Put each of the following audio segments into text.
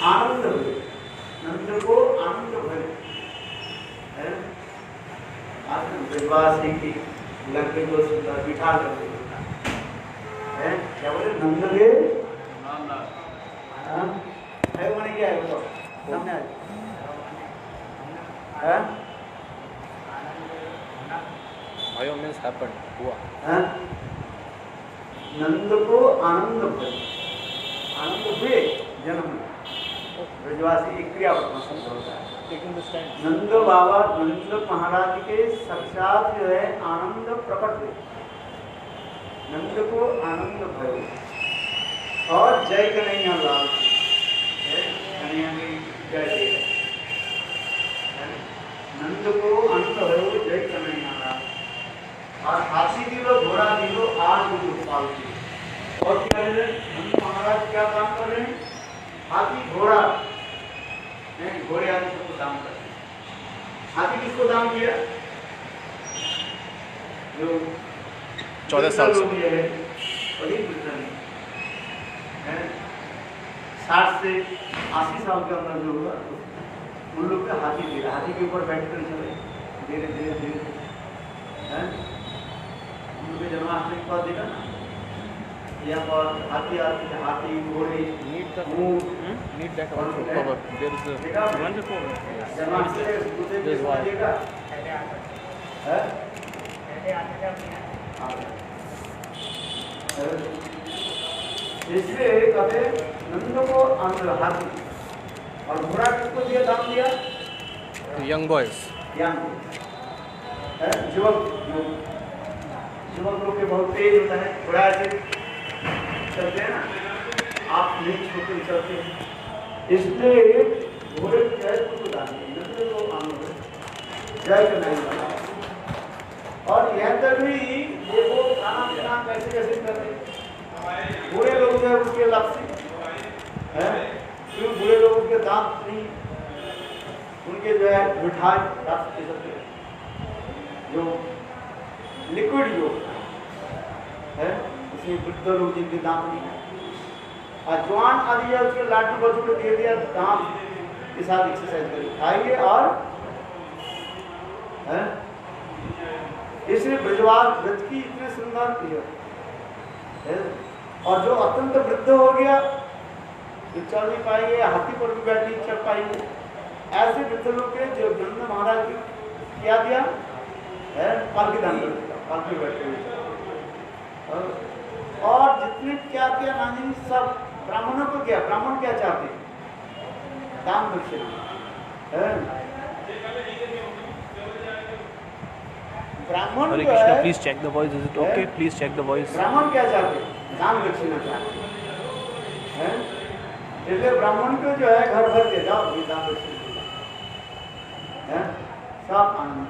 आनंद हुए, नंद को आनंद भरे। ब्रजवासी की लड़के को सुंदर बिठा करके है, क्या बोले नंद के है वो नहीं, क्या है वो सामने है Bio means happened, हुआ। नंद को आनंद भरे, आनंद हुए जन्म में। ब्रजवासी एक क्रियापद शब्द होता है। नंद बाबा नंद महाराज के साक्षात जो है आनंद प्रकट हुए, नंद को आनंद भयो और जय कन्हैया लाल, कन्हैया की जय दे, नंद को आनंद भयो जय कन्हैया लाल। और हाथी दिलो घोड़ा दिलो आज मुझे पालती। और क्या है नंद महाराज क्या काम कर रहे हैं, हाथी घोड़ा घोड़े आदि सबको दान करते हैं। हाथी किसको दान किया, जो 14 साल से है वही वृद्धन है, 60 से 80 साल के अंदर जो होगा उन लोग का हाथी दिया, हाथी के ऊपर बैठ कर चले धीरे धीरे धीरे उनके जन्माष्टमी के बाद देखा ना, यहाँ पर हाथी आते, हाथी घोड़े ऊंट need that also cover. There is a wonderful Janmashtami This why. देखा है, इसलिए कहते नंद को आनंद हाथी और घोड़ा किसको दिया, दान दिया young boys. युवक, युवक लोग के बहुत तेज होता है, घोड़ा ऐसे चलते हैं ना, आप नहीं छोटे चलते हैं, इसलिए घोड़े जय को दान दिया, नंद को आनंद जय कन्हैया। और यह तक भी देखो खाना पीना कैसे कैसे कर रहे बूढ़े लोग जो है उसके लक्ष्य है, क्यों बूढ़े लोगों के दांत नहीं, उनके जो है मिठाई रस के सकते जो लिक्विड जो है उसमें वृद्ध लोग जिनके दांत नहीं है, और जवान आदि है उसके लाठी बच्चों को दे दिया, दांत के साथ एक्सरसाइज करिए खाइए। और है इसलिए ब्रजवास ब्रज की इतने सुंदर है, और जो अत्यंत वृद्ध हो गया, जो चल नहीं पाएंगे, हाथी पर भी बैठ नहीं चढ़ पाएंगे, ऐसे वृद्ध लोग के जो नंद महाराज ने क्या दिया है, पालकी दान कर दिया, पालकी बैठे हुए। और जितने क्या क्या नानी सब ब्राह्मणों को क्या, ब्राह्मण क्या चाहते हैं, दान दक्षिणा। ब्राह्मण Hare Krishna, please check the voice. Is it okay? Please check the voice. ब्राह्मण क्या चाहते हैं, दान दक्षिणा चाहते हैं। इसलिए ब्राह्मण को जो है घर भर के जाओ भी दान दक्षिणा है, सब आनंद।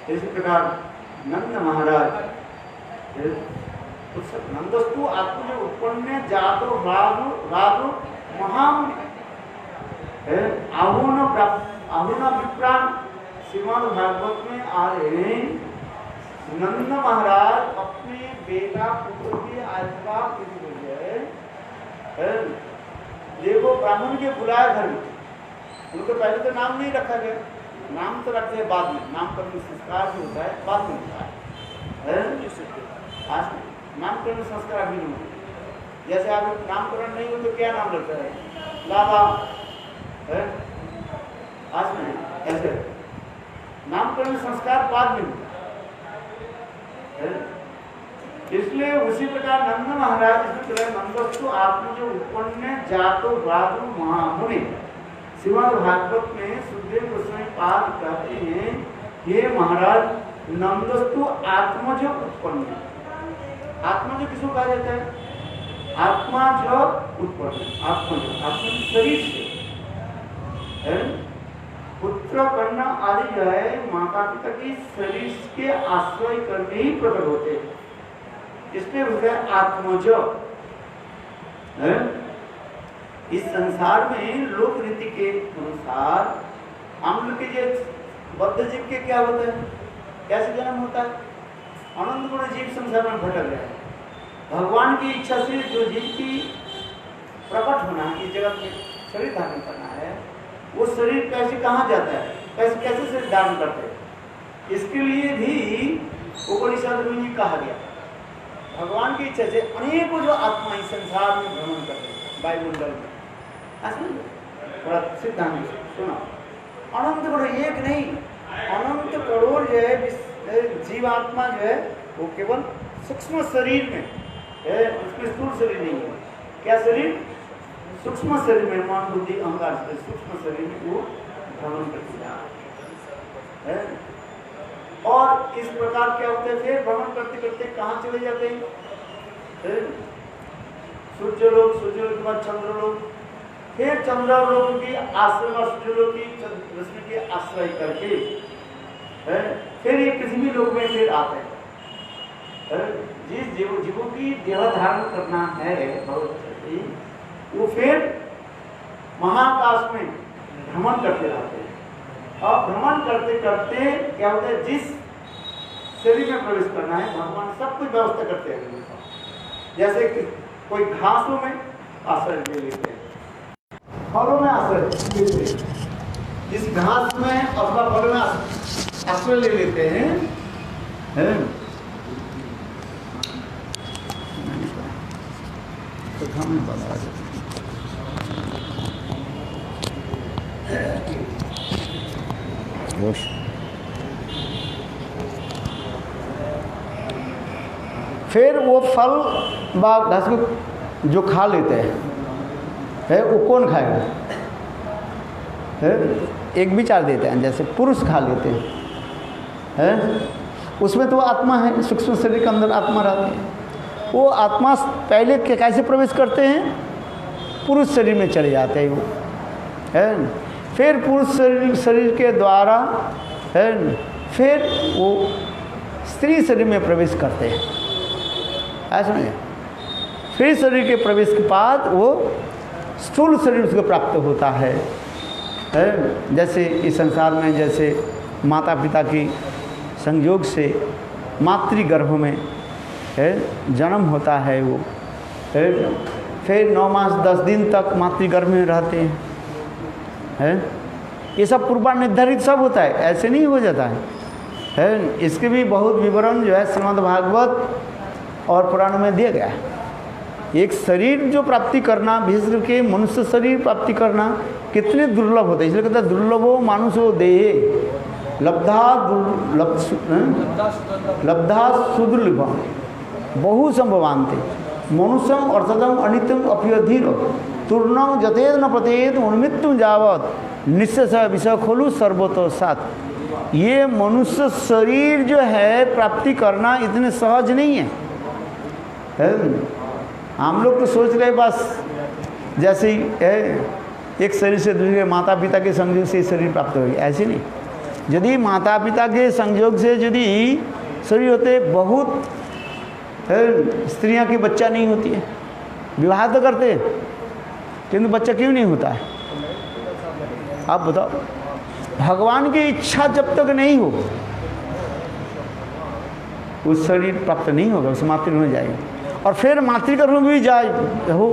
इसी प्रकार नंद महाराज नंदस्तु आत्मज उत्पन्न जातो राजु राजु महामुनि आहुन विप्राण श्रीमद् भागवत में आ रहे हैं। नंद महाराज अपने बेटा पुत्र की आजीवा देखो ब्राह्मण के बुलाए घर में, उनको पहले तो नाम नहीं रखा गया, नाम तो रखते हैं बाद में, नामकरण संस्कार जो होता है बाद में होता है, आज नामकरण संस्कार अभी नहीं होता। जैसे आप नामकरण नहीं हो तो क्या नाम रखता है, लाला है, आज में ऐसे नामकरण संस्कार बाद में होता है। इसलिए उसी प्रकार नंद महाराज नंदस्तु आत्मज उत्पन्न जातो राजु महामुनि, श्रीमद् भागवत में सुखदेव गोस्वामी पाद कहते हैं, ये महाराज नंदस्तु आत्मज उत्पन्न, आत्मज किसको कहा जाता है, आत्मा जो उत्पन्न, आत्मज आत्मज शरीर से पुत्र कन्या आदि जो है माता पिता की शरीर के आश्रय करके ही प्रकट होते हैं, इसलिए उसे आत्मज। इस संसार में लोक रीति के अनुसार हम लोग के जो बद्ध जीव के क्या होता है, कैसे जन्म होता है, अनंत गुण जीव संसार में भटक रहे हैं। भगवान की इच्छा से जो जीव की प्रकट होना है इस जगत में, शरीर धारण करना है, वो शरीर कैसे कहाँ जाता है, कैसे कैसे शरीर धारण करते हैं, इसके लिए भी उपनिषद में ही कहा गया। भगवान की इच्छा से अनेकों जो आत्मा इस संसार में भ्रमण करते हैं वायुमंडल में, थोड़ा सिद्धांत सुना, अनंत करोड़, एक नहीं अनंत करोड़ जो है जीवात्मा जो है वो केवल सूक्ष्म शरीर में है, उसमें स्थूल शरीर नहीं है। क्या शरीर? सूक्ष्म शरीर में, मन बुद्धि अहंकार से सूक्ष्म शरीर में वो भ्रमण करते हैं। और इस प्रकार क्या होता है, फिर भ्रमण करते करते कहाँ चले जाते हैं? सूर्यलोक, सूर्यलोक के बाद चंद्रलोक, फिर चंद्रलोक की आश्रय और सूर्यलोक की रश्मि के आश्रय करके फिर ये पृथ्वी लोक में फिर आते हैं। जिस जीवों की देह धारण करना है वो फिर महाकाश में भ्रमण करते रहते हैं। और भ्रमण करते करते क्या होता है, जिस शरीर में प्रवेश करना है भगवान सब कुछ व्यवस्था करते हैं। जैसे कि कोई घासों में आश्रय ले लेते हैं, फलों में आश्रय लेते हैं, जिस घास में अथवा फलों में आश्रय ले लेते हैं, तो हमें बता देते फिर वो फल व घास को जो खा लेते हैं वो कौन खाएगा? एक विचार देते हैं, जैसे पुरुष खा लेते हैं, उसमें तो आत्मा है, सूक्ष्म शरीर के अंदर आत्मा रहती है। वो आत्मा पहले कैसे प्रवेश करते हैं? पुरुष शरीर में चले जाते हैं वो, है। फिर पुरुष शरीर के द्वारा है फिर वो स्त्री शरीर में प्रवेश करते हैं, ऐसा नहीं। फिर शरीर के प्रवेश के बाद वो स्थूल शरीर उसको प्राप्त होता है। जैसे इस संसार में जैसे माता पिता की संयोग से मातृगर्भ में जन्म होता है वो, फिर 9 मास 10 दिन तक मातृगर्भ में रहते हैं। ये सब पूर्वा निर्धारित सब होता है, ऐसे नहीं हो जाता है। इसके भी बहुत विवरण जो है श्रीमद् भागवत और पुराण में दिया गया है। एक शरीर जो प्राप्ति करना, विशेष करके मनुष्य शरीर प्राप्ति करना कितने दुर्लभ होते हैं, इसलिए कहते हैं दुर्लभो मानुषो देहे लब्धा सुदुर्लभम बहु संभवान्ते मनुष्यम अर्थदम अनित्यम अप्यधीर तूर्णम जतेद न प्रतेद उन्मित्तुम जावत निश्चय विषय खोलू सर्वतो साथ। ये मनुष्य शरीर जो है प्राप्ति करना इतने सहज नहीं है। हम लोग तो सोच रहे बस जैसे एक शरीर से दूसरे माता पिता के संयोग से शरीर प्राप्त होगी, ऐसे नहीं। यदि माता पिता के संयोग से यदि शरीर होते, बहुत स्त्रियां की बच्चा नहीं होती है, विवाह तो करते हैं किंतु बच्चा क्यों नहीं होता है? आप बताओ। भगवान की इच्छा जब तक नहीं हो उस शरीर प्राप्त नहीं होगा, उस मातृगर्भ में जाएगा। और फिर मातृगर्भ में भी जाए हो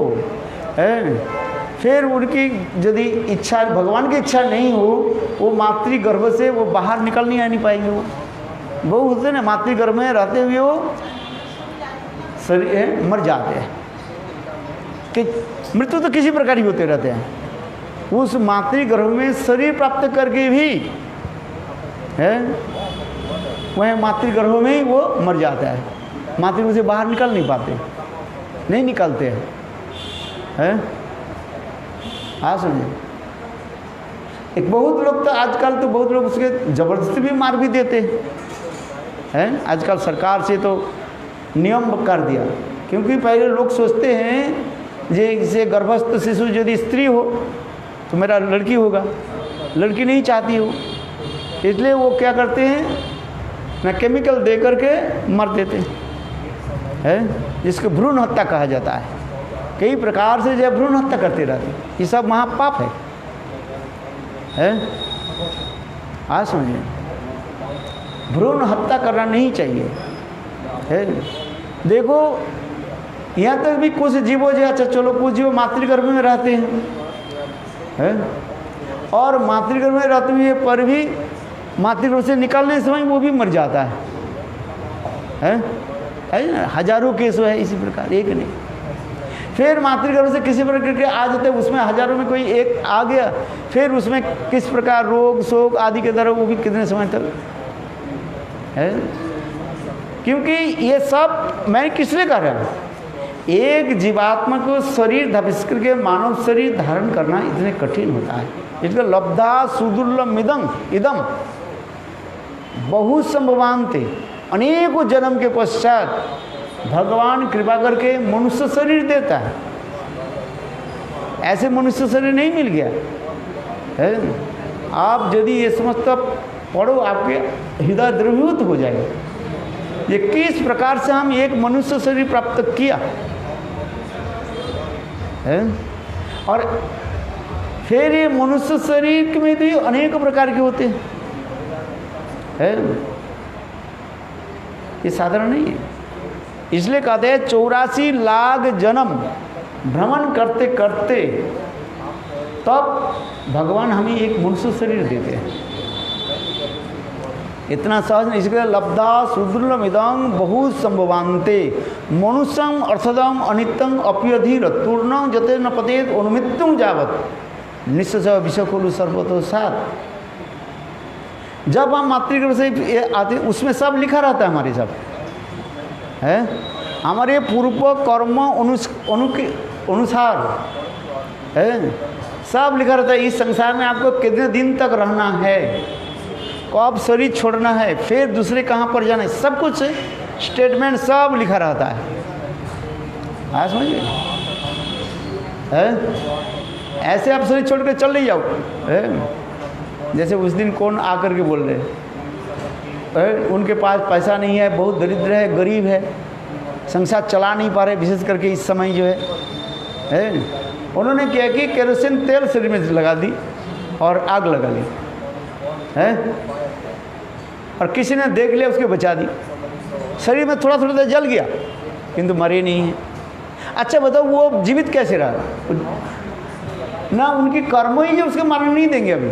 फिर उनकी यदि इच्छा, भगवान की इच्छा नहीं हो, वो मातृगर्भ से वो बाहर निकल नहीं पाएंगे। वो होते ना मातृगर्भ में रहते हुए वो शरीर मर जाते हैं। कि मृत्यु तो किसी प्रकार ही होते रहते हैं। उस मातृगर्भ में शरीर प्राप्त करके भी वह मातृगर्भ में ही वो मर जाता है, मातृगर्भ से बाहर निकल नहीं पाते, नहीं निकलते हैं। हाँ सुनिए, एक बहुत लोग तो आजकल तो बहुत लोग उसके ज़बरदस्ती भी मार भी देते हैं। आजकल सरकार से तो नियम कर दिया, क्योंकि पहले लोग सोचते हैं जैसे गर्भस्थ शिशु यदि स्त्री हो तो मेरा लड़की होगा, लड़की नहीं चाहती हो, इसलिए वो क्या करते हैं ना केमिकल दे करके मर देते हैं, जिसको भ्रूण हत्या कहा जाता है। कई प्रकार से जो भ्रूण हत्या करते रहते हैं, ये सब महापाप है। आज समझिए, भ्रूण हत्या करना नहीं चाहिए। देखो यहाँ तक भी कुछ जीवों जो अच्छा चलो कुछ जीव मातृगर्भ में रहते हैं और मातृगर्भ में रहते हुए पर भी मातृगर्भ से निकलने समय वो भी मर जाता है ना। हजारों केस है इसी प्रकार, एक नहीं। फिर मातृगर्भ से किसी प्रकार के आ जाते, उसमें हजारों में कोई एक आ गया, फिर उसमें किस प्रकार रोग शोक आदि के द्वारा वो भी कितने समय तक है। क्योंकि ये सब मैं किस लिए कर रहा हूँ, एक जीवात्मा को शरीर धपिस करके मानव शरीर धारण करना इतने कठिन होता है। इसका लब्धा सुदुर्लभ इदम बहुत संभवान्ते, अनेकों जन्म के पश्चात भगवान कृपा करके मनुष्य शरीर देता है। ऐसे मनुष्य शरीर नहीं मिल गया है। आप यदि ये समझता पढ़ो आपके हृदय द्रवीभूत हो जाएगा, ये किस प्रकार से हम एक मनुष्य शरीर प्राप्त किया है। और फिर ये मनुष्य शरीर में भी अनेक प्रकार के होते हैं, ये साधारण नहीं है। इसलिए कहते हैं 84 लाख जन्म भ्रमण करते करते तब भगवान हमें एक मनुष्य शरीर देते हैं। इतना सहज नहीं, इसके लब्धा सुदुर्लभ इदं बहुत संभवान्ते मनुष्यम अर्थदम अनित्यं अपयधीर तूर्णं जते न पतेत अनुमित्यं जावत निश्चय विषकुल सर्वतो साथ। जब हम मातृगर्भ से आते उसमें सब लिखा रहता है, हमारे सब है, हमारे पूर्व कर्म अनुसार है, सब लिखा रहता है। इस संसार में आपको कितने दिन तक रहना है, कब शरीर छोड़ना है, फिर दूसरे कहाँ पर जाना है, सब कुछ स्टेटमेंट सब लिखा रहता है। हाँ समझिए, ऐसे आप शरीर छोड़ कर चल नहीं जाओ है। जैसे उस दिन कौन आकर के बोल रहे हैं, उनके पास पैसा नहीं है, बहुत दरिद्र है, गरीब है, संसार चला नहीं पा रहे, विशेष करके इस समय जो है उन्होंने क्या कि केरोसिन तेल शरीर में लगा दी और आग लगा ली है, और किसी ने देख लिया उसके बचा दी। शरीर में थोड़ा थोड़ा जल गया किंतु मरे नहीं है। अच्छा बताओ वो जीवित कैसे रहा ना, उनकी कर्म ही जो उसके मरने नहीं देंगे। अभी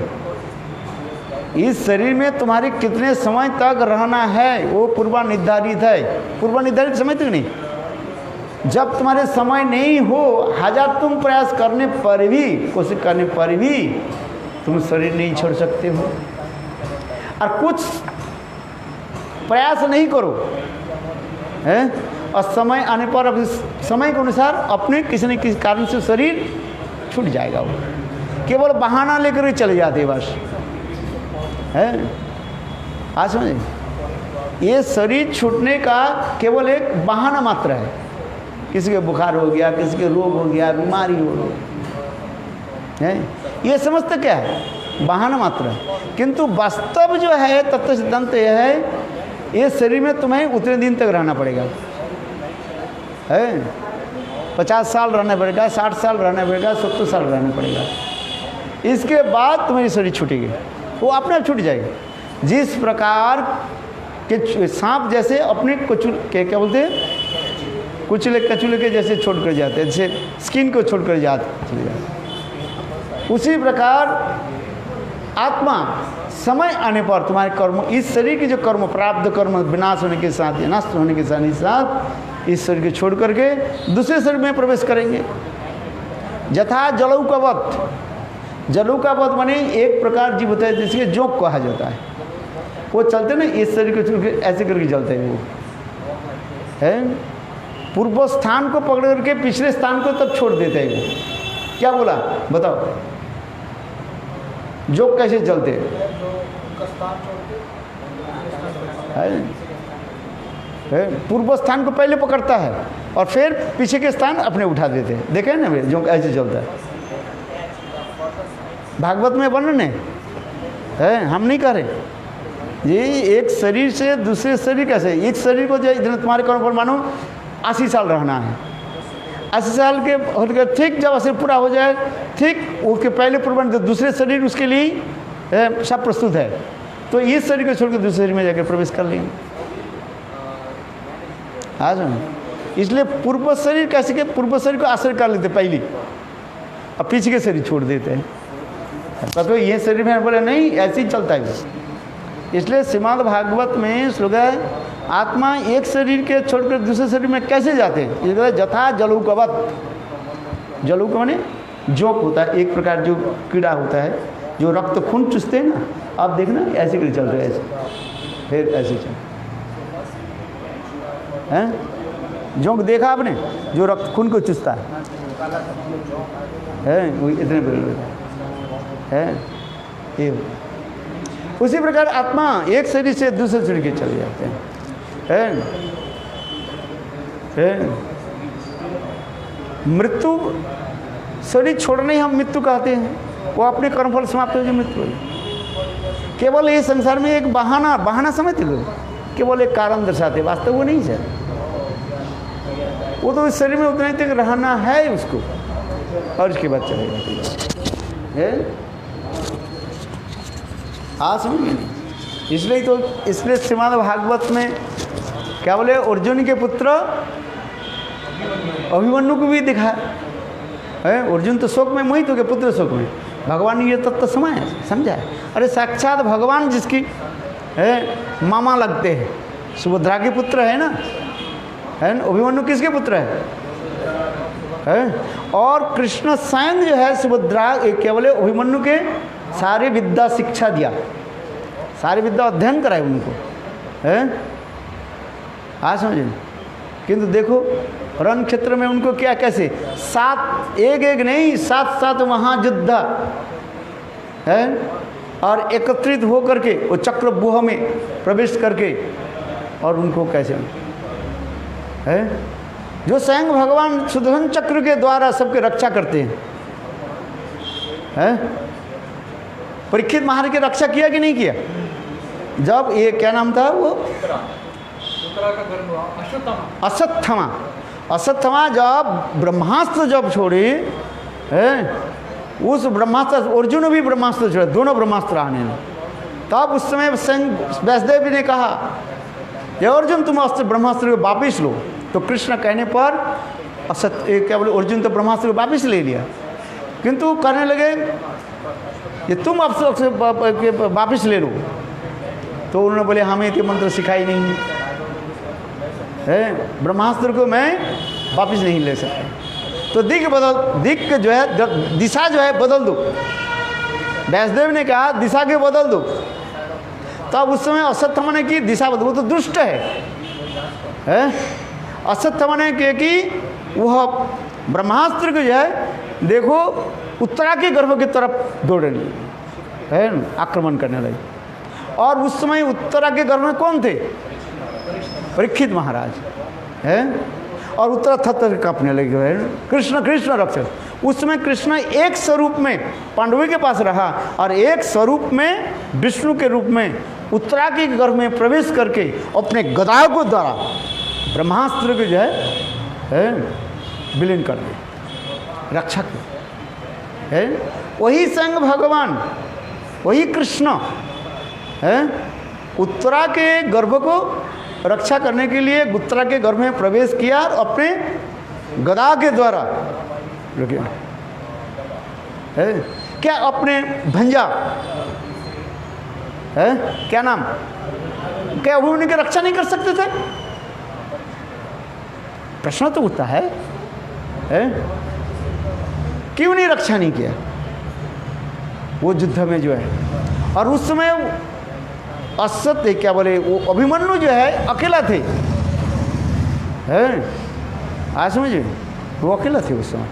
इस शरीर में तुम्हारे कितने समय तक रहना है वो पूर्व निर्धारित है, पूर्व निर्धारित समय तक नहीं। जब तुम्हारे समय नहीं हो, हजार तुम प्रयास करने पर भी, कोशिश करने पर भी तुम शरीर नहीं छोड़ सकते हो। और कुछ प्रयास नहीं करो है, और समय आने पर अब समय के अनुसार अपने किसी न किसी कारण से शरीर छूट जाएगा। वो केवल बहाना लेकर ही चले जाते बस है। आज समझे, ये शरीर छूटने का केवल एक बहाना मात्र है। किसी के बुखार हो गया, किसी के रोग हो गया, बीमारी हो गई है, ये समझते क्या है, बहाना मात्र है। किंतु वास्तव जो है तत्व सिद्धांत यह है, ये शरीर में तुम्हें उतने दिन तक रहना पड़ेगा है। 50 साल रहना पड़ेगा, 60 साल रहना पड़ेगा, 70 साल रहना पड़ेगा। इसके बाद तुम्हारी शरीर छूटेगी, वो अपने आप छूट जाएगी। जिस प्रकार के सांप जैसे अपने क्या बोलते हैं, कुचले कचुले के जैसे छोड़ कर जाते हैं, जैसे स्किन को छोड़ कर चले जाते, उसी प्रकार आत्मा समय आने पर तुम्हारे कर्म, इस शरीर के जो कर्म प्राप्त कर्म विनाश होने के साथ, नष्ट होने के साथ ही साथ इस शरीर को छोड़ करके दूसरे शरीर में प्रवेश करेंगे। यथा जलौकवत, जलौकवत माने एक प्रकार जीव होता है जिसके जोंक कहा जाता है। वो चलते ना, इस शरीर को छोड़ के ऐसे करके चलते हैं, वो है पूर्व स्थान को पकड़ करके पिछले स्थान को तब छोड़ देते हैं। वो क्या बोला बताओ, जोक कैसे चलते है, पूर्व स्थान को पहले पकड़ता है और फिर पीछे के स्थान अपने उठा देते हैं। देखे ना वे जोक ऐसे चलता है, भागवत में वर्णन है, हम नहीं कर रहे। ये एक शरीर से दूसरे शरीर कैसे, एक शरीर को जो इतने तुम्हारे कर्म पर मानो 80 साल रहना है, 80 साल के होकर ठीक जब असर पूरा हो जाए, ठीक उसके पहले पूर्व दूसरे शरीर उसके लिए सब प्रस्तुत है, तो इस शरीर को छोड़कर दूसरे शरीर में जाकर प्रवेश कर लेंगे। हाँ सुन, इसलिए पूर्व शरीर कैसे के पूर्व शरीर को आश्रय कर लेते पहले, अब पीछे के शरीर छोड़ देते हैं। तो ये शरीर में बोले नहीं, ऐसे ही चलता है। इसलिए श्रीमद् भागवत में श्लोक है, आत्मा एक शरीर के छोड़कर दूसरे शरीर में कैसे जाते हैं? ये कहते हैं जथा जलौकवत। जलौक माने जोक होता है, एक प्रकार जो कीड़ा होता है जो रक्त खून चूसते हैं ना, आप देखना ऐसे कर चल रहे हैं, ऐसे फिर ऐसे चल हैं, जोक देखा आपने जो रक्त खून को चूसता है वो इतने बड़े है। ये उसी प्रकार आत्मा एक शरीर से दूसरे शरीर के चले जाते हैं, मृत्यु शरीर छोड़ने हम मृत्यु कहते हैं, वो अपने कर्मफल समाप्त हो जो मृत्यु हुई। केवल ये संसार में एक बहाना समझते लोग, केवल एक कारण दर्शाते, वास्तव वो नहीं है। वो तो इस शरीर में उतना ही तक रहना है उसको, और उसके बाद चले जाते हैं। हाँ समझिए, इसलिए श्रीमद् भागवत में क्या बोले, अर्जुन के पुत्र अभिमन्यु को भी दिखा है। अर्जुन तो शोक में मोहित हो गए, पुत्र शोक में, भगवान ने ये तत्व समझा है। अरे साक्षात भगवान जिसकी मामा लगते हैं, सुभद्रा के पुत्र है ना, अभिमन्यु किसके पुत्र है? और कृष्ण स्वयं जो है सुभद्रा क्या बोले अभिमन्यु के सारे विद्या शिक्षा दिया, सारे विद्या अध्ययन कराए उनको, हाँ समझे। किंतु देखो रण क्षेत्र में उनको क्या कैसे एक नहीं 7 महायुद्ध है, और एकत्रित हो करके वो चक्रव्यूह में प्रवेश करके, और उनको कैसे है जो स्वयं भगवान सुदर्शन चक्र के द्वारा सबके रक्षा करते हैं। परीक्षित महाराज की रक्षा किया कि नहीं किया? जब ये क्या नाम था वो अश्वत्थामा जब ब्रह्मास्त्र जब छोड़े है, उस ब्रह्मास्त्र अर्जुन भी ब्रह्मास्त्र छोड़े, दोनों ब्रह्मास्त्र आने लगे। तब उस समय व्यासदेव ने कहा ये अर्जुन तुम अस्त्र ब्रह्मास्त्र को वापिस लो। तो कृष्ण कहने पर क्या बोले अर्जुन तो ब्रह्मास्त्र को वापिस ले लिया, किंतु कहने लगे ये तुम अस्त्र वापिस ले लो। तो उन्होंने बोले हमें ये मंत्र सिखाई नहीं है, ब्रह्मास्त्र को मैं वापिस नहीं ले सकता। तो दिक जो है दिशा जो है बदल दो। व्यासदेव ने कहा दिशा के बदल दो। तब उस समय अश्वत्थामा ने की दिशा बदल, वो तो दुष्ट है। अश्वत्थामा ने कहा कि वह ब्रह्मास्त्र को जो है देखो उत्तरा के गर्भ की तरफ दौड़ने है, आक्रमण करने लगे। और उस समय उत्तरा के गर्भ में कौन थे? परीक्षित महाराज है। और उत्तरा थर कांपने लगे है, कृष्ण रक्षक। उस समय कृष्ण एक स्वरूप में पांडवों के पास रहा, और एक स्वरूप में विष्णु के रूप में उत्तरा के गर्भ में प्रवेश करके अपने गदा को द्वारा ब्रह्मास्त्र को जो है विलीन कर दे, रक्षक है। वही संग भगवान, वही कृष्ण है, उत्तरा के गर्भ को रक्षा करने के लिए उत्तरा के गर्भ में प्रवेश किया और अपने गदा के द्वारा है क्या अपने भंजा है क्या नाम, क्या वो उनकी रक्षा नहीं कर सकते थे? प्रश्न तो उठता है क्यों नहीं रक्षा नहीं किया वो युद्ध में जो है। और उस समय असत्य क्या बोले वो अभिमन्यु जो है अकेला थे, आज समझे, वो अकेला थे उस समय,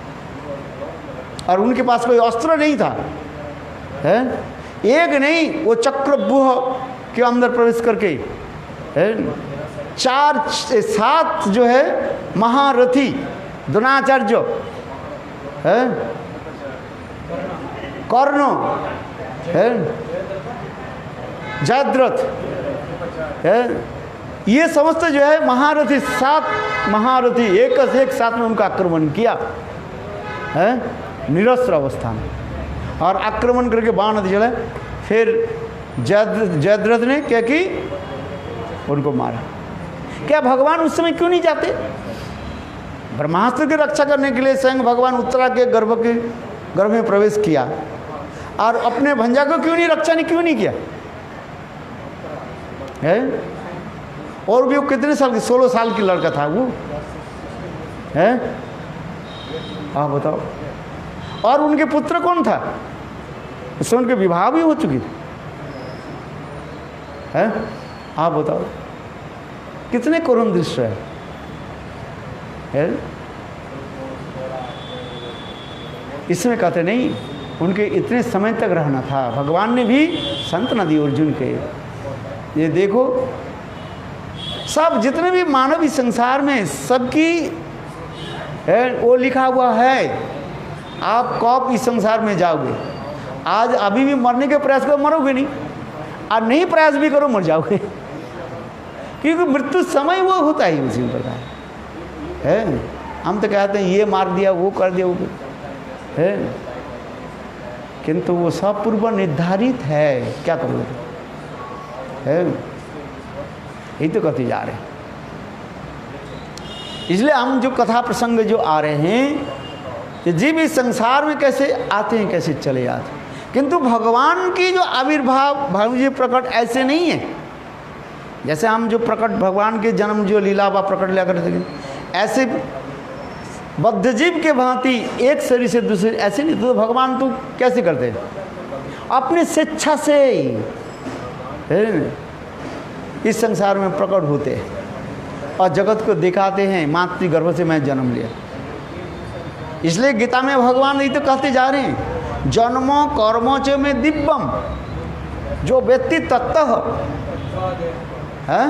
और उनके पास कोई अस्त्र नहीं था, एक नहीं वो चक्रव्यूह के अंदर प्रवेश करके 7 जो है महारथी द्रोणाचार्य है, कर्ण है, जयद्रथ है, ये समस्त जो है महारथी 7 महारथी एक साथ में उनका आक्रमण किया है निरस्त्र अवस्था में, और आक्रमण करके बाण चले। फिर जयद्रथ ने क्या की, उनको मारा। क्या भगवान उस समय क्यों नहीं जाते? ब्रह्मास्त्र की रक्षा करने के लिए स्वयं भगवान उत्तरा के गर्भ में प्रवेश किया, और अपने भंजा को क्यों नहीं रक्षा क्यों नहीं किया है? और भी वो कितने साल की, 16 साल की लड़का था वो है, आप बताओ। और उनके पुत्र कौन था? उससे उनके विवाह भी हो चुकी थी है, आप बताओ कितने करुण दृश्य है? इसमें कहते नहीं, उनके इतने समय तक रहना था। भगवान ने भी सांत्वना दी अर्जुन के। ये देखो, सब जितने भी मानव इस संसार में सबकी वो लिखा हुआ है, आप कब इस संसार में जाओगे। आज अभी भी मरने के प्रयास करो, मरोगे नहीं, और नहीं प्रयास भी करो मर जाओगे, क्योंकि मृत्यु समय वो होता है उसी प्रकार है। हम तो कहते हैं ये मार दिया, वो कर दिया, वो है, किंतु वो सब पूर्व निर्धारित है, क्या करोगे है, यही तो कहते जा रहे हैं। इसलिए हम जो कथा प्रसंग जो आ रहे हैं कि जीव इस संसार में कैसे आते हैं, कैसे चले जाते हैं, किंतु भगवान की जो आविर्भाव भाव प्रकट ऐसे नहीं है जैसे हम जो प्रकट भगवान के जन्म जो लीला व प्रकट लिया करते थे, ऐसे बद्ध जीव के भांति एक शरीर से दूसरे ऐसे नहीं। तो भगवान तो कैसे करते हैं? अपने स्वेच्छा से इस संसार में प्रकट होते हैं और जगत को दिखाते हैं, मातृ गर्भ से मैं जन्म लिया। इसलिए गीता में भगवान यही तो कहते जा रहे हैं, जन्मों कर्मों च में दिव्यम, जो व्यक्ति तत्तः है,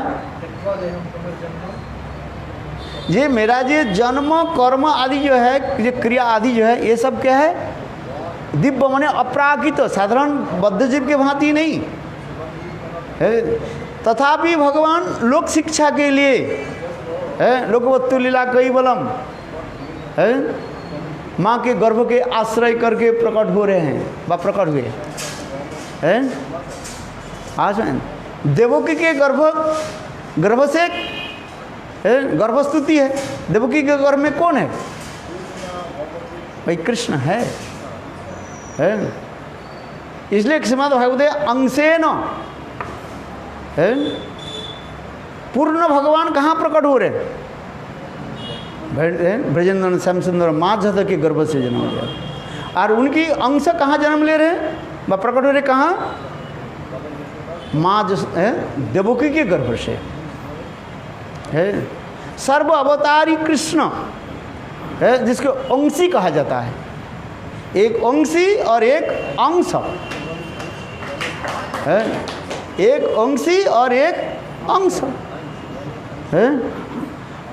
ये मेरा ये जन्म कर्म आदि जो है, ये क्रिया आदि जो है, ये सब क्या है? दिव्य माने अपराकित, साधारण बद्ध जीव के भांति नहीं है। तथापि भगवान लोक शिक्षा के लिए है, लोकवत्तु लीला कैवलम है, माँ के गर्भ के आश्रय करके प्रकट हो रहे हैं व प्रकट हुए हैं। आज देवकी के गर्भ से गर्भस्तुति है। देवकी के गर्भ में कौन है भाई? कृष्ण है। इसलिए श्रीमद् भागवत अंशेन है, पूर्ण भगवान कहाँ प्रकट हो रहे? ब्रजेंद्र श्याम सुंदर माँ जद के गर्भ से जन्म लिया, और उनकी अंश कहाँ जन्म ले रहे हैं व प्रकट हो रहे? कहाँ? माँ देवकी के गर्भ से है। सर्व अवतारी कृष्ण है, जिसको अंशी कहा जाता है। एक अंशी और एक अंश है, एक अंशी और एक अंश है।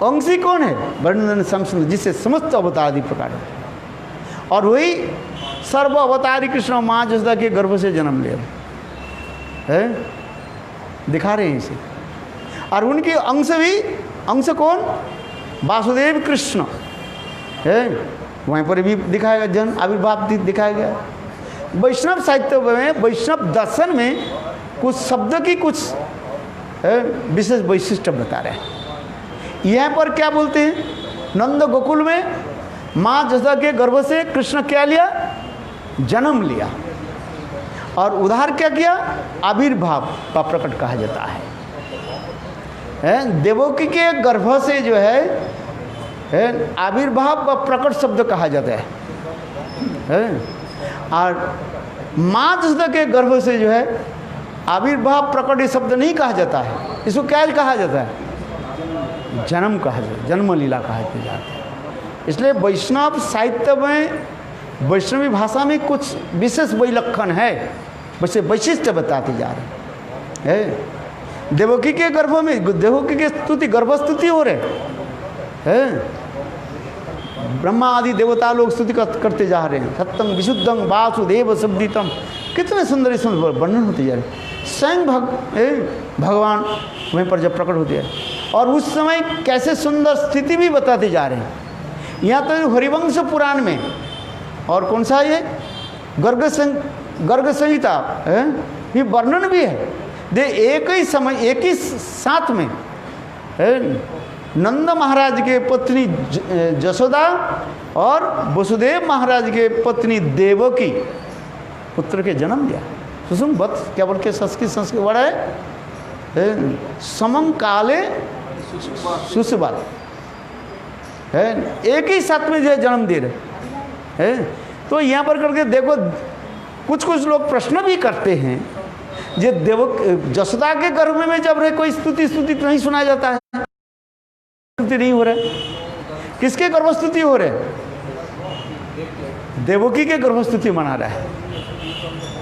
अंशी कौन है? वर्णन समसुंदर, जिससे समस्त अवतार आदि प्रकार है, और वही सर्व अवतारी कृष्ण माँ जसोदा के गर्भ से जन्म लिया है, दिखा रहे हैं इसे। और उनके अंश भी, अंश कौन? वासुदेव कृष्ण है। वहीं पर भी दिखाया गया, जन्म आविर्भाव दिखाया गया। वैष्णव साहित्य में, वैष्णव दर्शन में कुछ शब्द की कुछ विशेष वैशिष्ट बता रहे हैं। यहाँ पर क्या बोलते हैं? नंद गोकुल में माँ जसोदा के गर्भ से कृष्ण क्या लिया? जन्म लिया। और उधार क्या किया? आविर्भाव का प्रकट कहा जाता है। देवकी के गर्भ से जो है आविर्भाव व प्रकट शब्द कहा जाता है। और माँ जसोदा के गर्भ से जो है आविर्भाव प्रकट ये शब्द नहीं कहा जाता है। इसको क्या कहा जाता है? जन्म कहा जाता है, जन्म लीला कहा जाता है। इसलिए वैष्णव साहित्य में, वैष्णवी भाषा में कुछ विशेष वैलक्षण है, वैसे वैशिष्ट बताते जा रहे हैं। देवकी के गर्भ में, देवकी की स्तुति, गर्भस्तुति हो रहे हैं। ब्रह्मा आदि देवता लोग स्तुति करते जा रहे हैं। सत्यम विशुद्धम वासुदेव शब्दितम, कितने सुंदर सुंदर वर्णन होते जा रहे हैं। स्वयं भगवान वहीं पर जब प्रकट होते हैं, और उस समय कैसे सुंदर स्थिति भी बताते जा रहे हैं। यहाँ तो हरिवंश पुराण में, और कौन सा ये गर्ग संहिता है, ये वर्णन भी है। दे एक ही समय, एक ही साथ में है, नंद महाराज के पत्नी जशोदा और वसुदेव महाराज के पत्नी देवकी पुत्र के जन्म दिया। सुसुम बत क्या बोल के संस्कृत वर्ड है समम काले सुसुबात है, एक ही साथ में जो है जन्म दे रहे है। तो यहाँ पर करके देखो कुछ लोग प्रश्न भी करते हैं, ये जसोदा के गर्भ में जब रहे कोई स्तुति तो नहीं सुनाया जाता है, स्तुति नहीं हो रहा है। किसके गर्भस्तुति हो रहे? देवकी के गर्भस्तुति मना रहा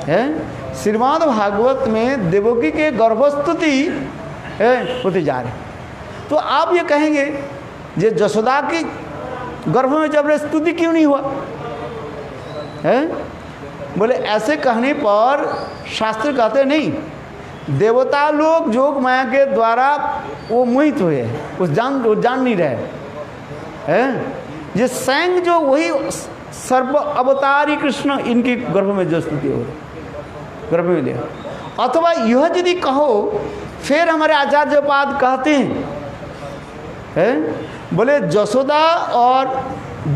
है। श्रीमद् भागवत में देवकी के गर्भस्तुति होते जा रहे। तो आप ये कहेंगे ये जसोदा की गर्भ में जब रहे स्तुति क्यों नहीं हुआ है? बोले ऐसे कहने पर शास्त्र कहते नहीं, देवता लोग जोग माया के द्वारा वो मोहित हुए हैं, वो जान नहीं रहे हैं। ये स्वयं जो वही सर्व अवतारी कृष्ण इनकी गर्भ में जो स्तुति हो रही गर्भ में लिया। अथवा यह यदि कहो फिर हमारे आचार्य पाद कहते हैं बोले जसोदा और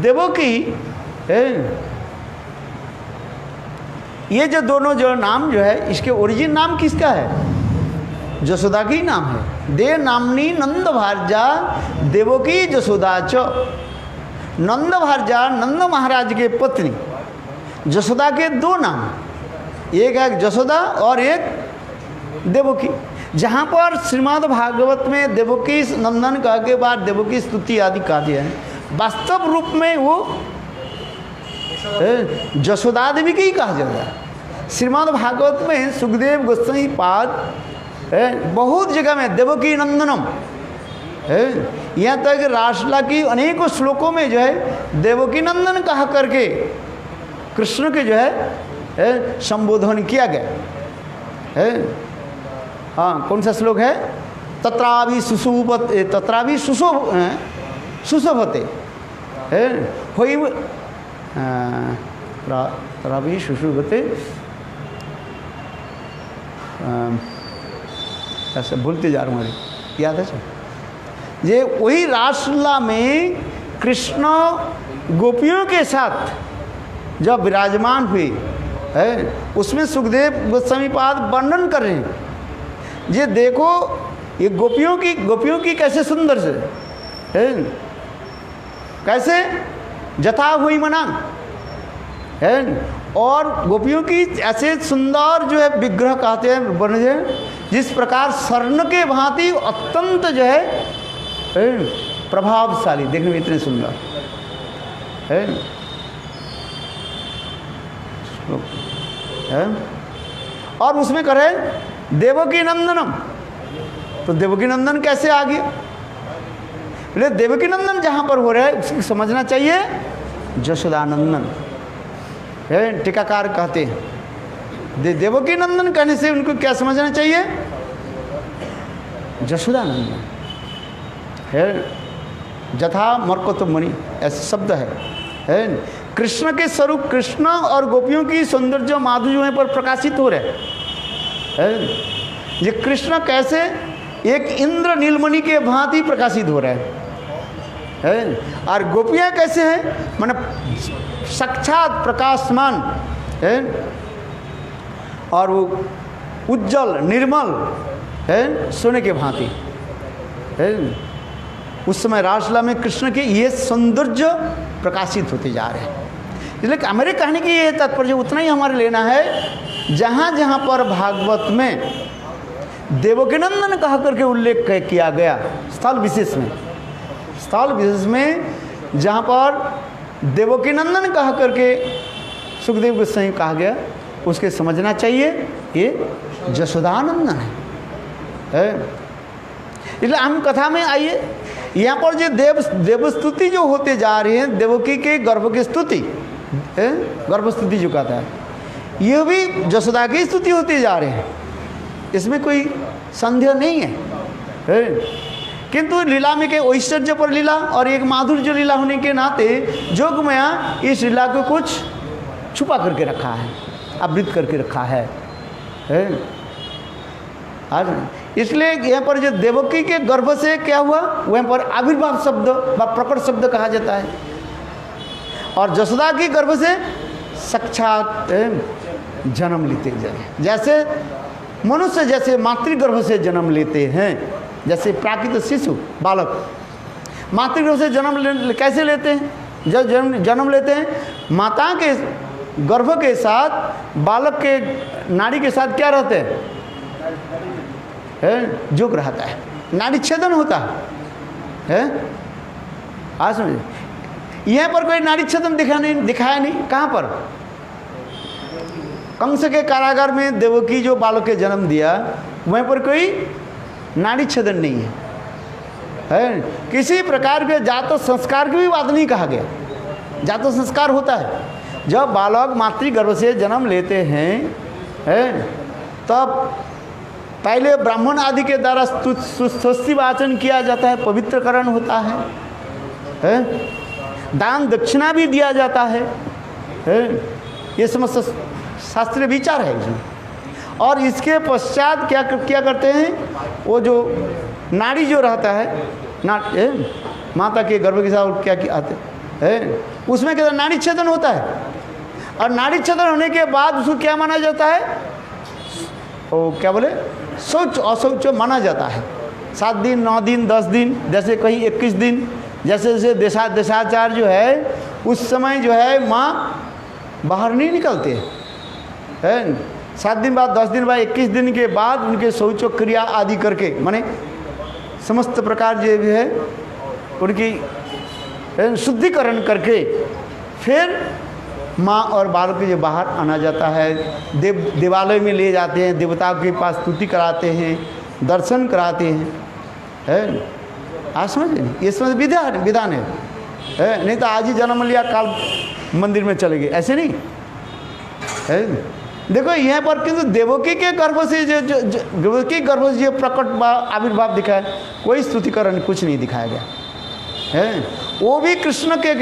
देवकी ये जो दोनों जो नाम जो है इसके ओरिजिन नाम किसका है? जसोदा की नाम है। दे नामनी नंद भारजा देवकी जसोदा च। नंद भारजा नंद महाराज के पत्नी जसोदा के दो नाम, एक है जसोदा और एक देवकी। जहाँ पर श्रीमद् भागवत में देवकी नंदन कह के बाद देवकी स्तुति आदि कहा दिया है, वास्तव रूप में वो जसोदा देवी की कहा जाता है। श्रीमद् भागवत में सुखदेव गोस्वामी पाद बहुत जगह में देवकी नंदनम यहाँ तक रासला की अनेकों श्लोकों में जो है देवकी नंदन कहा करके कृष्ण के जो है संबोधन किया गया है। हाँ, कौन सा श्लोक है? तत्राभि सुशोभते होई तत्राभि सुशोभते, ऐसे भूलते जा रहा हूँ, याद है सर? ये वही रासलीला में कृष्ण गोपियों के साथ जब विराजमान हुए है, उसमें सुखदेव गोस्वामी पाद वर्णन कर रहे हैं। ये देखो ये गोपियों की कैसे सुंदर से है, कैसे जथा हुई मना है, और गोपियों की ऐसे सुंदर जो है विग्रह कहते हैं बने हैं, जिस प्रकार स्वर्ण के भांति अत्यंत जो है प्रभावशाली, देखने में इतने सुंदर है। और उसमें करे देवकी नंदनम, तो देवकी नंदन कैसे आ गया? बोले देवकी नंदन जहाँ पर हो रहा है उसकी समझना चाहिए जशोदानंदन है। टीकाकार कहते हैं देवकी नंदन कहने से उनको क्या समझना चाहिए? जशोदानंदन है। जथा मरकोत मणि ऐसे शब्द है। कृष्ण के स्वरूप कृष्ण और गोपियों की सौंदर्य माधुर्य पर प्रकाशित हो रहे हैं। ये कृष्ण कैसे एक इंद्र नीलमणि के भांति प्रकाशित हो रहे हैं, और गोपियाँ कैसे हैं माने साक्षात प्रकाशमान है, और वो उज्जवल निर्मल है सोने के भांति है। उस समय रासलीला में कृष्ण के ये सौंदर्य प्रकाशित होते जा रहे हैं। इसलिए हमारे कहने की ये तात्पर्य उतना ही हमारे लेना है, जहाँ जहाँ पर भागवत में देवकीनंदन कहा करके उल्लेख किया गया स्थल विशेष में जहाँ पर देवकीनंदन कहा करके सुखदेव गोस्वामी कहा गया, उसके समझना चाहिए ये जशोदानंदन है। इसलिए हम कथा में आइए, यहाँ पर जो देवस्तुति जो होते जा रही है, देवकी के गर्भ की स्तुति गर्भस्तुति जो कहता है, यह भी जशोदा की स्तुति होते जा रहे हैं, इसमें कोई संदेह नहीं है। किंतु लीला में के ऐश्वर्य पर लीला और एक माधुर्य लीला होने के नाते जोगमाया इस लीला को कुछ छुपा करके रखा है, आवृत करके रखा है। आज इसलिए यहाँ पर जो देवकी के गर्भ से क्या हुआ, वहाँ पर आविर्भाव शब्द व प्रकट शब्द कहा जाता है। और जसोदा की गर्भ से साक्षात जन्म लेते जाए। जैसे मनुष्य जैसे मातृगर्भ से जन्म लेते हैं, जैसे प्राकृत शिशु बालक मातृगर्भ से जन्म कैसे लेते हैं, जब जन्म लेते हैं माता के गर्भ के साथ बालक के नाड़ी के साथ क्या रहते हैं, जुग रहता है, नाड़ी छेदन होता है। आज समझिए, यहाँ पर कोई नाड़ी छेदन दिखाया नहीं। कहाँ पर? कंस के कारागार में देवकी जो बालक के जन्म दिया, वहीं पर कोई नाड़ी छेदन नहीं है। किसी प्रकार के जात संस्कार की भी बात नहीं कहा गया। जात संस्कार होता है जब बालक मातृगर्भ से जन्म लेते हैं, तब पहले ब्राह्मण आदि के द्वारा स्तुति वाचन किया जाता है, पवित्रकरण होता है, दान दक्षिणा भी दिया जाता है। ये समस्त शास्त्रीय विचार है इसमें। और इसके पश्चात क्या करते हैं, वो जो नाड़ी जो रहता है माता के गर्भ के साथ क्या आते हैं, उसमें क्या नाड़ी छेदन होता है। और नाड़ी छेदन होने के बाद उसको क्या माना जाता है, वो क्या बोले, शौच अशौच माना जाता है। 7 दिन 9 दिन 10 दिन, जैसे कहीं 21 दिन, जैसे जैसे देशाचार जो है उस समय जो है माँ बाहर नहीं निकलते हैं। 7 दिन बाद 10 दिन बाद 21 दिन के बाद उनके शौच क्रिया आदि करके माने समस्त प्रकार जो भी है उनकी शुद्धिकरण करके फिर माँ और बालक के बाहर आना जाता है। देवालय में ले जाते हैं, देवताओं के पास स्तुति कराते हैं, दर्शन कराते हैं। आज समझ, ये समझ विधान है। नहीं तो आज ही जन्म लिया काल मंदिर में चले गए, ऐसे नहीं है। देखो यहाँ पर किंतु देवकी के गर्भ से देवकी गर्भ से जो प्रकट आविर्भाव दिखाया, कोई स्तुतिकरण कुछ नहीं दिखाया गया है। वो भी कृष्ण के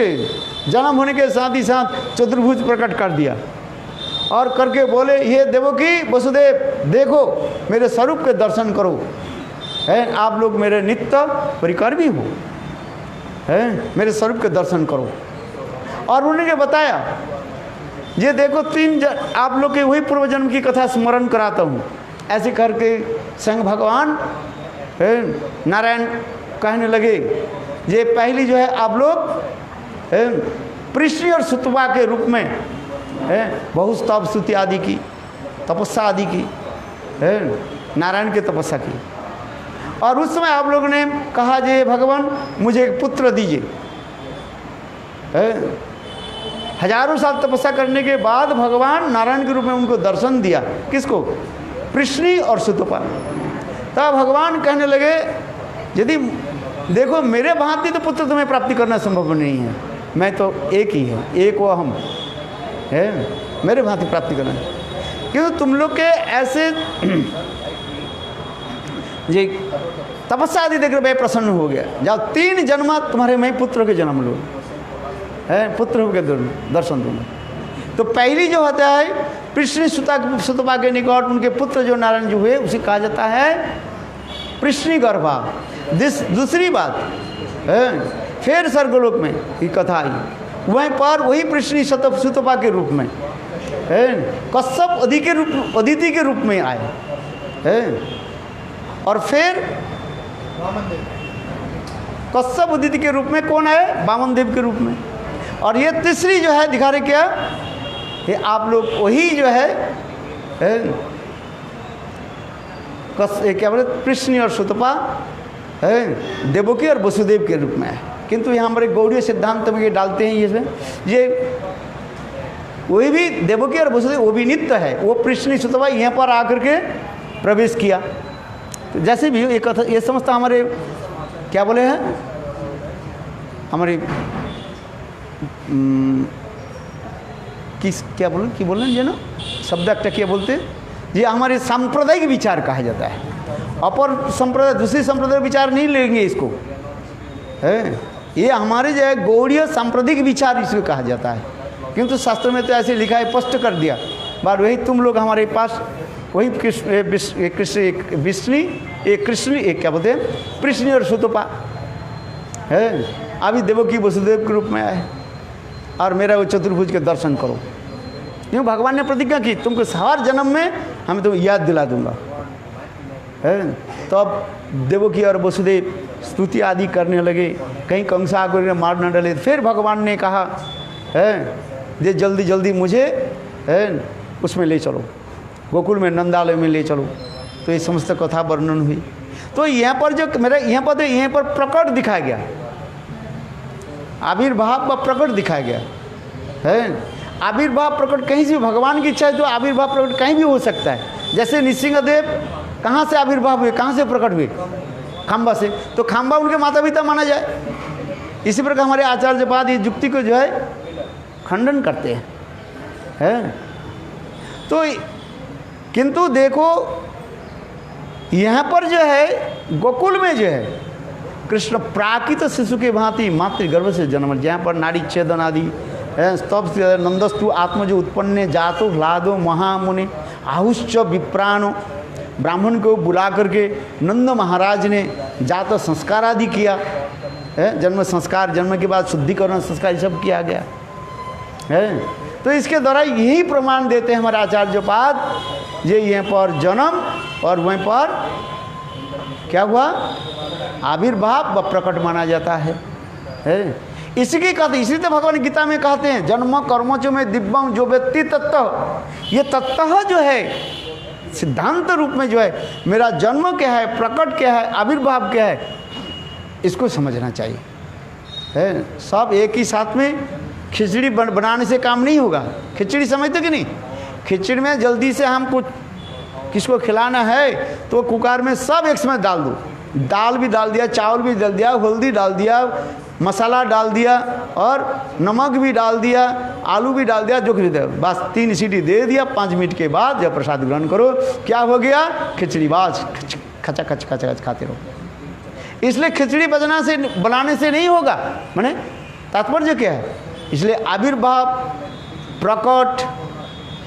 जन्म होने के साथ ही साथ चतुर्भुज प्रकट कर दिया और करके बोले, ये देवकी वसुदेव देखो मेरे स्वरूप के दर्शन करो, है आप लोग मेरे नित्य परिकर्मी हो, है मेरे स्वरूप के दर्शन करो। और उन्होंने बताया, ये देखो 3 आप लोग के वही पूर्व जन्म की कथा स्मरण कराता हूँ। ऐसे करके संग भगवान नारायण कहने लगे, ये पहली जो है आप लोग पृष्णी और सुतवा के रूप में बहुत तप स्तुति आदि की, तपस्या आदि की, नारायण के तपस्या की। और उस समय आप लोगों ने कहा, जे भगवान मुझे एक पुत्र दीजिए। हजारों साल तपस्या करने के बाद भगवान नारायण के रूप में उनको दर्शन दिया। किसको? पृष्णी और सुतपा। तब भगवान कहने लगे, यदि देखो मेरे भांति तो पुत्र तुम्हें प्राप्ति करना संभव नहीं है, मैं तो एक ही है, एक वो हम है, मेरे भांति प्राप्ति करना। क्योंकि तुम लोग के ऐसे ये तपस्या आदि देखकर मैं प्रसन्न हो गया। जब 3 जन्म तुम्हारे मैं पुत्र के जन्म लो है, पुत्र के दर्शन दूंगा। तो पहली जो होता है पृष्णी सुतपा के निकट उनके पुत्र जो नारायण जी हुए, उसे कहा जाता है पृष्णी गर्भा। दूसरी बात है, फिर स्वर्गलोक में ये कथा आई, वहीं पर वही पृष्णी सुतपा के रूप में है, कश्यप अदिति के रूप में आए है। और फिर कश्यप अदिति के रूप में कौन आए? वामन देव के रूप में। और ये तीसरी जो है दिखा रहे क्या, ये आप लोग वही जो है क्या बोले पृष्णी और सुतपा है, देवकी और वसुदेव के रूप में है। किंतु यहाँ हमारे गौड़ीय सिद्धांत में ये डालते हैं, ये वही भी देवकी और वसुदेव वो भी नित्य है। वो पृष्णी सुतपा यहाँ पर आकर के प्रवेश किया। तो जैसे भी ये कथा ये समझता हमारे क्या बोले हैं, हमारे किस क्या बोले कि बोले ये ना शब्द একটা क्या बोलते हैं, ये हमारे सांप्रदायिक विचार कहा जाता है। अपर संप्रदाय दूसरी संप्रदाय विचार नहीं लेंगे इसको, है ये हमारे जो है गौड़ीय सांप्रदायिक विचार इसको कहा जाता है। किंतु शास्त्र में तो ऐसे लिखा है, स्पष्ट कर दिया। बार वही तुम लोग हमारे पास वही कृष्ण विष्णु एक कृष्ण, एक क्या बोलते हैं कृष्ण और सुतपा है। अभी देवकी वसुदेव के रूप में आए और मेरा वो चतुर्भुज के दर्शन करो। क्यों भगवान ने प्रतिज्ञा की तुमको हर जन्म में हमें तुम्हें याद दिला दूंगा है। तो अब देवकी और वसुदेव स्तुति आदि करने लगे, कहीं कंसा को मार न डाले। फिर भगवान ने कहा है ये जल्दी जल्दी मुझे है उसमें ले चलो, गोकुल में नंदालय में ले चलो। तो ये समस्त कथा वर्णन हुई। तो यहाँ पर जो मेरा यहाँ पर प्रकट दिखाया गया, आविर्भाव व प्रकट दिखाया गया है। आविर्भाव प्रकट कहीं से भगवान की इच्छा है तो आविर्भाव प्रकट कहीं भी हो सकता है। जैसे नृसिंहदेव कहाँ से आविर्भाव हुए, कहाँ से प्रकट हुए? खाम्बा से। तो खाम्बा उनके माता पिता माना जाए। इसी प्रकार हमारे आचार्यपाद ये युक्ति को जो है खंडन करते हैं तो किंतु देखो यहाँ पर जो है गोकुल में जो है कृष्ण प्राकृत शिशु के भांति मातृगर्भ से जन्म, जहाँ पर नाड़ी छेदन आदि तब नंदस्तु आत्मज उत्पन्न जातो ह्लादो महामुनि आहुश्च विप्राणो, ब्राह्मण को बुला करके नंद महाराज ने जात संस्कार आदि किया है। जन्म संस्कार, जन्म के बाद शुद्धिकरण संस्कार ये सब किया गया है। तो इसके द्वारा यही प्रमाण देते हैं हमारे आचार्यपाद ये यहाँ पर जन्म और वहीं पर क्या हुआ आविर्भाव व प्रकट माना जाता है। इसी कहते, इसी तो भगवान गीता में कहते हैं जन्म कर्मों में दिव्यम जो व्यक्ति तत्व, ये तत्व जो है सिद्धांत रूप में जो है मेरा जन्म क्या है, प्रकट क्या है, आविर्भाव क्या है, इसको समझना चाहिए है। सब एक ही साथ में खिचड़ी बनाने से काम नहीं होगा। खिचड़ी समझते कि नहीं? खिचड़ी में जल्दी से हम कुछ किसको खिलाना है तो कुकर में सब एक समय डाल दो, दाल भी डाल दिया, चावल भी डाल दिया, हल्दी डाल दिया, मसाला डाल दिया और नमक भी डाल दिया, आलू भी डाल दिया, जो कुछ दे बस 3 सीटी दे दिया। 5 मिनट के बाद जब प्रसाद ग्रहण करो क्या हो गया खिचड़ी, बाज खचा खच खचा खच खाते रहो। इसलिए खिचड़ी बनाने से नहीं होगा, माने तात्पर्य क्या है? इसलिए आविर्भाव प्रकट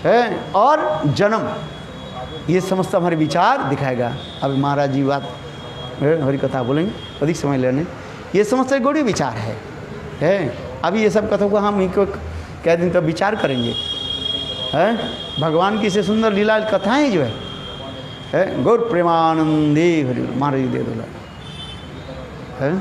है और जन्म ये समस्त हमारे विचार दिखाएगा। अब महाराज जी बात हरी कथा बोलेंगे, अधिक समय लेने ये समस्त गौड़ी विचार है। अभी ये सब कथों को हम इनको कह दिन तब विचार करेंगे है। भगवान की से सुंदर लीला कथाएं जो है गौर प्रेमानंदे हरि महाराज दे दो है।